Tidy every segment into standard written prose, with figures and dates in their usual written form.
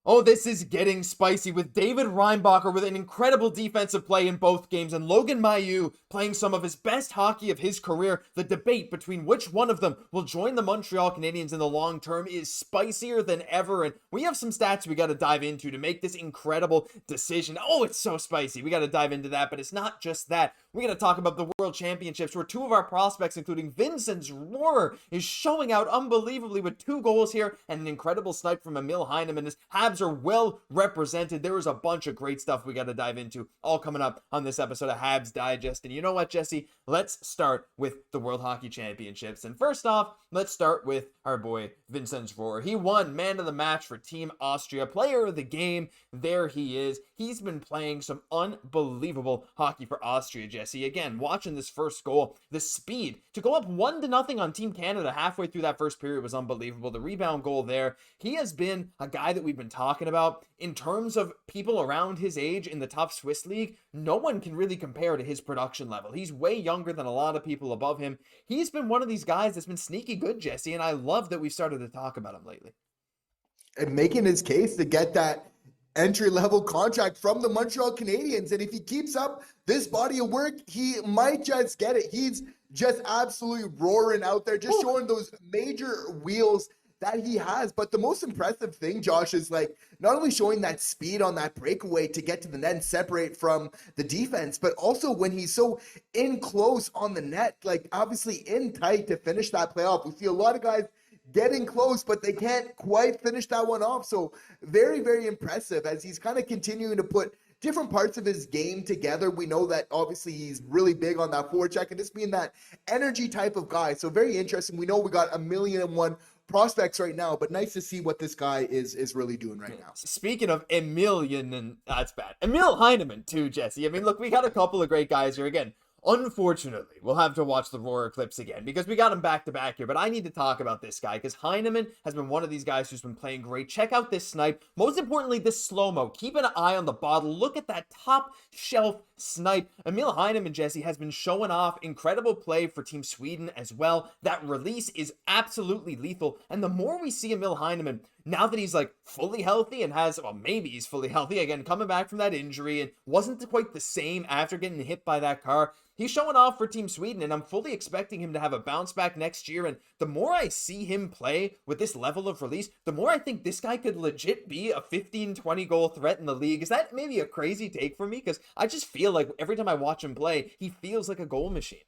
Oh, this is getting spicy with David Reinbacher with an incredible defensive play in both games and Logan Mailloux playing some of his best hockey of his career. The debate between which one of them will join the Montreal Canadiens in the long term is spicier than ever, and we have some stats we got to dive into to make this incredible decision. Oh, it's so spicy. We got to dive into that, but it's not just that. We got to talk about the World Championships where two of our prospects, including Vincent Rohrer, is showing out unbelievably with 2 goals here and an incredible snipe from Emil Heineman. His Habs are well represented. There is a bunch of great stuff we got to dive into, all coming up on this episode of Habs Digest. And you know what, Jesse? Let's start with the World Hockey Championships. And first off, let's start with our boy Vincent Rohrer. He won man of the match for Team Austria, player of the game. There he is. He's been playing some unbelievable hockey for Austria, Jesse. Again, watching this first goal, the speed to go up 1-0 on Team Canada halfway through that first period was unbelievable. The rebound goal there. He has been a guy that we've been talking about in terms of people around his age in the top Swiss league. No one can really compare to his production level. He's way younger than a lot of people above him. He's been one of these guys that's been sneaky good, Jesse, and I love that we started to talk about him lately. And making his case to get that entry-level contract from the Montreal Canadiens. And if he keeps up this body of work, he might just get it. He's just absolutely roaring out there, just showing those major wheels that he has. But the most impressive thing, Josh, is like not only showing that speed on that breakaway to get to the net and separate from the defense, but also when he's so in close on the net, like obviously in tight to finish that play off. We see a lot of guys getting close, but they can't quite finish that one off. So very, very impressive as he's kind of continuing to put different parts of his game together. We know that obviously he's really big on that forecheck and just being that energy type of guy. So very interesting. We know we got 1,000,001 prospects right now, but nice to see what this guy is really doing right now. Speaking of Emilian, and that's bad. Emil Heineman too, Jesse. I mean, look, we got a couple of great guys here. Again, unfortunately, we'll have to watch the Rohrer clips again because we got him back to back here, but I need to talk about this guy because Heineman has been one of these guys who's been playing great. Check out this snipe. Most importantly, this slow-mo. Keep an eye on the bottle. Look at that top shelf snipe. Emil Heineman, Jesse, has been showing off incredible play for Team Sweden as well. That release is absolutely lethal, and the more we see Emil Heineman, now that he's like fully healthy and has, well, maybe he's fully healthy again, coming back from that injury and wasn't quite the same after getting hit by that car. He's showing off for Team Sweden, and I'm fully expecting him to have a bounce back next year. And the more I see him play with this level of release, the more I think this guy could legit be a 15-20 goal threat in the league. Is that maybe a crazy take for me? Because I just feel like every time I watch him play, he feels like a goal machine.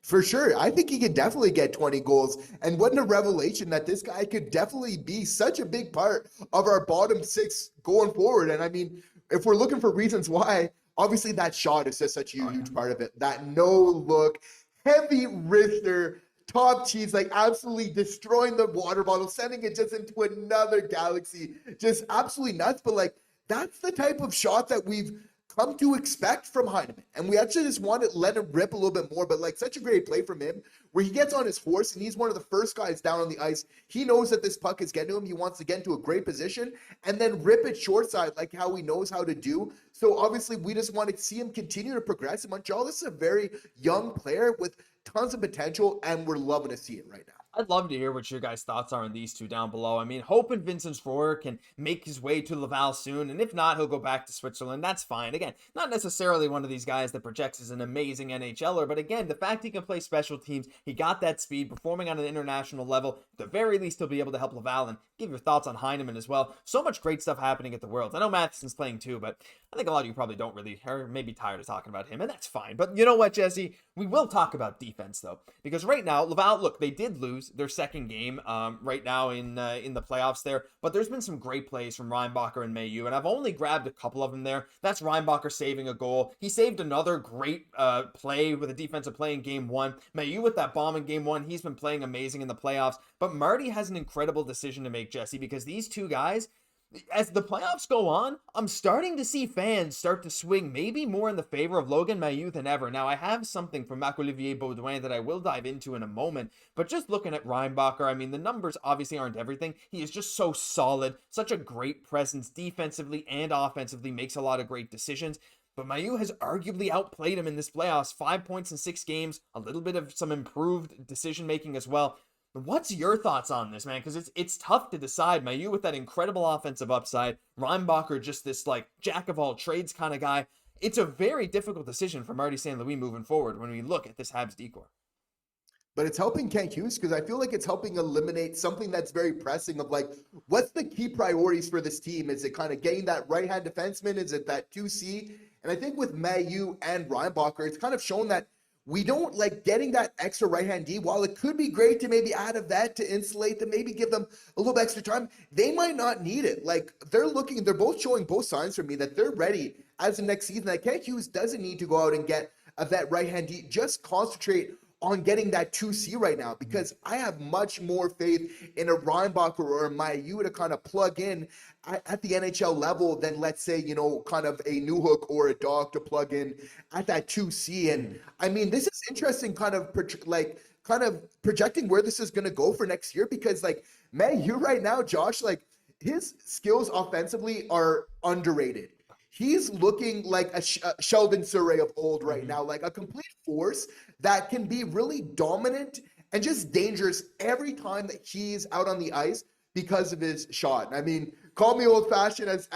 For sure. I think he could definitely get 20 goals. And what a revelation that this guy could definitely be such a big part of our bottom 6 going forward. And I mean, if we're looking for reasons why, obviously that shot is just such a huge part of it. That no look, heavy wrister, top cheese, like absolutely destroying the water bottle, sending it just into another galaxy. Just absolutely nuts. But like, that's the type of shot that we've come to expect from Heineman. And we actually just want to let him rip a little bit more, but like such a great play from him where he gets on his horse and he's one of the first guys down on the ice. He knows that this puck is getting to him. He wants to get into a great position and then rip it short side like how he knows how to do. So obviously we just want to see him continue to progress in Montreal. This is a very young player with tons of potential and we're loving to see it right now. I'd love to hear what your guys' thoughts are on these two down below. I mean, hoping Vincent Rohrer can make his way to Laval soon, and if not, he'll go back to Switzerland. That's fine. Again, not necessarily one of these guys that projects as an amazing NHLer, but again, the fact he can play special teams, he got that speed, performing on an international level, at the very least, he'll be able to help Laval, and give your thoughts on Heineman as well. So much great stuff happening at the Worlds. I know Matheson's playing too, but I think a lot of you probably don't really, or maybe tired of talking about him, and that's fine. But you know what, Jesse? We will talk about defense, though, because right now, Laval, look, they did lose their second game right now in the playoffs there, but there's been some great plays from Reinbacher and Mailloux, and I've only grabbed a couple of them there. That's Reinbacher saving a goal. He saved another great play with a defensive play in game 1. Mailloux with that bomb in game 1. He's been playing amazing in the playoffs, but Marty has an incredible decision to make, Jesse, because these two guys, as the playoffs go on, I'm starting to see fans start to swing maybe more in the favor of Logan Mailloux than ever. Now, I have something from Marc-Olivier Beaudoin that I will dive into in a moment, but just looking at Reinbacher, I mean, the numbers obviously aren't everything. He is just so solid, such a great presence defensively and offensively, makes a lot of great decisions. But Mailloux has arguably outplayed him in this playoffs. 5 points in 6 games, a little bit of some improved decision-making as well. What's your thoughts on this, man? Because it's tough to decide. Mailloux with that incredible offensive upside, Reinbacher just this like jack of all trades kind of guy. It's a very difficult decision for Marty St. Louis moving forward when we look at this Habs decor. But it's helping Kent Hughes because I feel like it's helping eliminate something that's very pressing of like, what's the key priorities for this team? Is it kind of getting that right-hand defenseman? Is it that 2C? And I think with Mailloux and Reinbacher, it's kind of shown that we don't like getting that extra right-hand D. While it could be great to maybe add a vet to insulate them, maybe give them a little extra time, they might not need it. Like they're both showing both signs for me that they're ready as the next season. That Kent Hughes doesn't need to go out and get a vet right-hand D. Just concentrate on getting that 2C right now, because I have much more faith in a Reinbacher or a Mailloux to kind of plug in at the NHL level than, let's say, kind of a Newhook or a Dach to plug in at that 2C. And I mean, this is interesting kind of projecting where this is going to go for next year, because like Mailloux right now, Josh, like his skills offensively are underrated. He's looking like a Sheldon Surrey of old right now, like a complete force that can be really dominant and just dangerous every time that he's out on the ice because of his shot. I mean, call me old-fashioned, as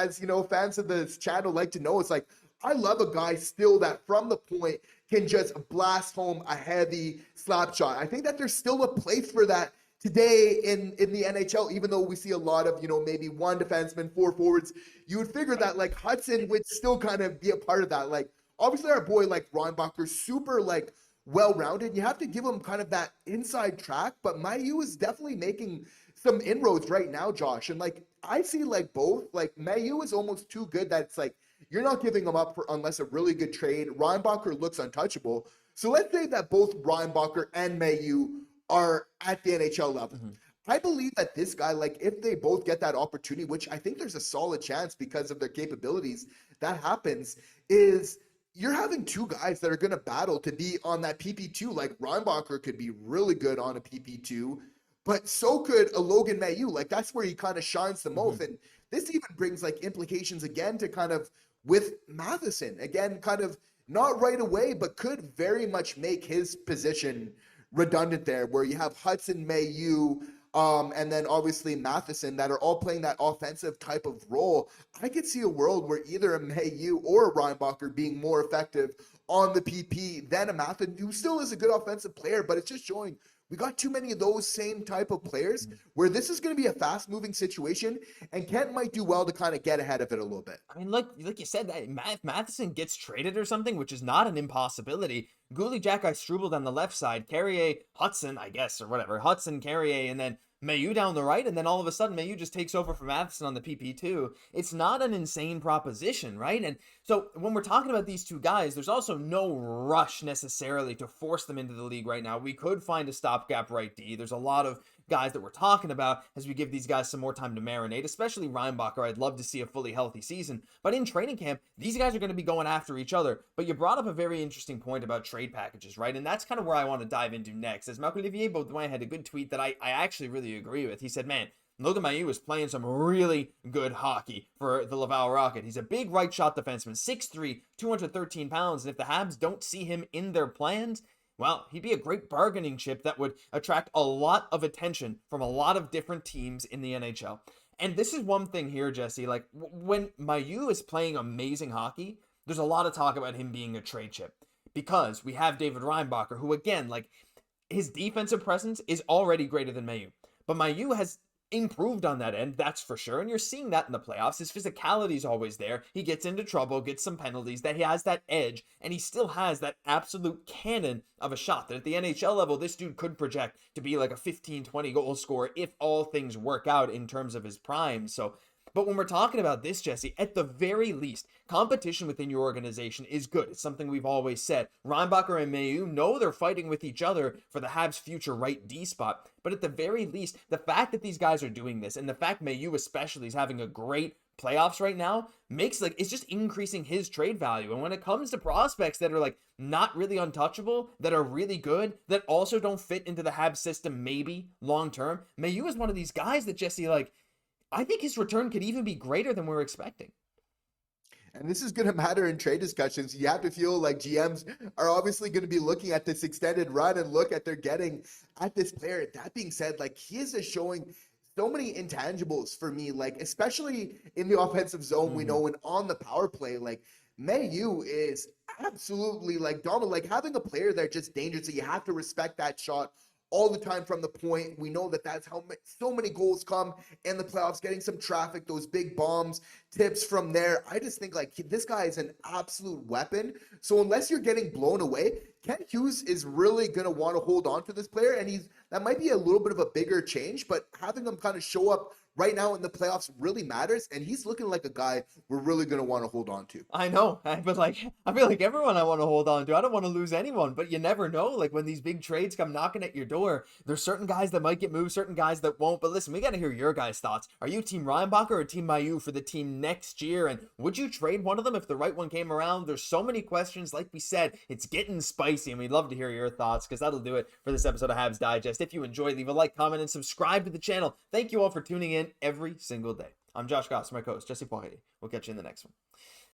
fans of this channel like to know. It's like, I love a guy still that from the point can just blast home a heavy slap shot. I think that there's still a place for that today in the NHL, even though we see a lot of, maybe one defenseman, four forwards. You would figure that like Hutson would still kind of be a part of that. Like obviously our boy like Reinbacher, super like well-rounded. You have to give him kind of that inside track, but Mailloux is definitely making some inroads right now, Josh. And like I see like both, like Mailloux is almost too good that it's like you're not giving him up unless a really good trade. Reinbacher looks untouchable. So let's say that both Reinbacher and Mailloux are at the NHL level. I believe that this guy, like if they both get that opportunity, which I think there's a solid chance because of their capabilities, that happens, is you're having two guys that are going to battle to be on that PP2. Like Reinbacher could be really good on a PP2, but so could a Logan Mailloux. Like that's where he kind of shines the most. And this even brings like implications again to kind of with Matheson. Again, kind of not right away, but could very much make his position redundant there, where you have Hutson, Mailloux, and then obviously Matheson that are all playing that offensive type of role. I could see a world where either a Mailloux or a Reinbacher being more effective on the PP than a Matheson, who still is a good offensive player, but it's just showing we got too many of those same type of players where this is going to be a fast-moving situation, and Kent might do well to kind of get ahead of it a little bit. I mean, like you said, that Matheson gets traded or something, which is not an impossibility. Guhle, Xhekaj, Struble down the left side, Carrier, Hutson, I guess, or whatever. Hutson, Carrier, and then Mailloux down the right, and then all of a sudden Mailloux just takes over for Matheson on the PP2. It's not an insane proposition, right? And so when we're talking about these two guys, there's also no rush necessarily to force them into the league right now. We could find a stopgap right D. There's a lot of guys that we're talking about as we give these guys some more time to marinate, especially Reinbacher. I'd love to see a fully healthy season, but in training camp, these guys are going to be going after each other. But you brought up a very interesting point about trade packages, right? And that's kind of where I want to dive into next. As Marc-Olivier Baudouin had a good tweet that I actually really agree with. He said, man, Logan Mailloux is playing some really good hockey for the Laval Rocket. He's a big right shot defenseman, 6'3", 213 pounds, and if the Habs don't see him in their plans, well, he'd be a great bargaining chip that would attract a lot of attention from a lot of different teams in the NHL. And this is one thing here, Jesse, like when Mailloux is playing amazing hockey, there's a lot of talk about him being a trade chip because we have David Reinbacher, who again, like his defensive presence is already greater than Mailloux, but Mailloux has improved on that end, that's for sure, and you're seeing that in the playoffs. His physicality is always there. He gets into trouble, gets some penalties, that he has that edge, and he still has that absolute cannon of a shot that at the NHL level, this dude could project to be like a 15-20 goal scorer if all things work out in terms of his prime. So, but when we're talking about this, Jesse, at the very least, competition within your organization is good. It's something we've always said. Reinbacher and Mailloux know they're fighting with each other for the Habs' future right D spot. But at the very least, the fact that these guys are doing this, and the fact Mailloux especially is having a great playoffs right now, makes it's just increasing his trade value. And when it comes to prospects that are like not really untouchable, that are really good, that also don't fit into the Habs system maybe long term, Mailloux is one of these guys that, Jesse, like, I think his return could even be greater than we're expecting. And this is going to matter in trade discussions. You have to feel like GMs are obviously going to be looking at this extended run and look at they're getting at this player. That being said, like he is just showing so many intangibles for me, like especially in the offensive zone, we know, and on the power play, like Mailloux is absolutely like dominant. Like having a player there just dangerous. So you have to respect that shot all the time from the point. We know that that's how so many goals come in the playoffs, getting some traffic, those big bombs, tips from there. I just think like this guy is an absolute weapon. So unless you're getting blown away, Kent Hughes is really going to want to hold on to this player. And that might be a little bit of a bigger change, but having him kind of show up right now in the playoffs really matters, and he's looking like a guy we're really going to want to hold on to. I know, but like I feel like everyone I want to hold on to. I don't want to lose anyone, but you never know. Like when these big trades come knocking at your door, there's certain guys that might get moved, certain guys that won't. But listen, we got to hear your guys' thoughts. Are you Team Reinbacher or Team Mailloux for the team next year? And would you trade one of them if the right one came around? There's so many questions. Like we said, it's getting spicy, and we'd love to hear your thoughts because that'll do it for this episode of Habs Digest. If you enjoyed, leave a like, comment, and subscribe to the channel. Thank you all for tuning in every single day. I'm Josh Gosse, my co-host, Jesse Poirier. We'll catch you in the next one.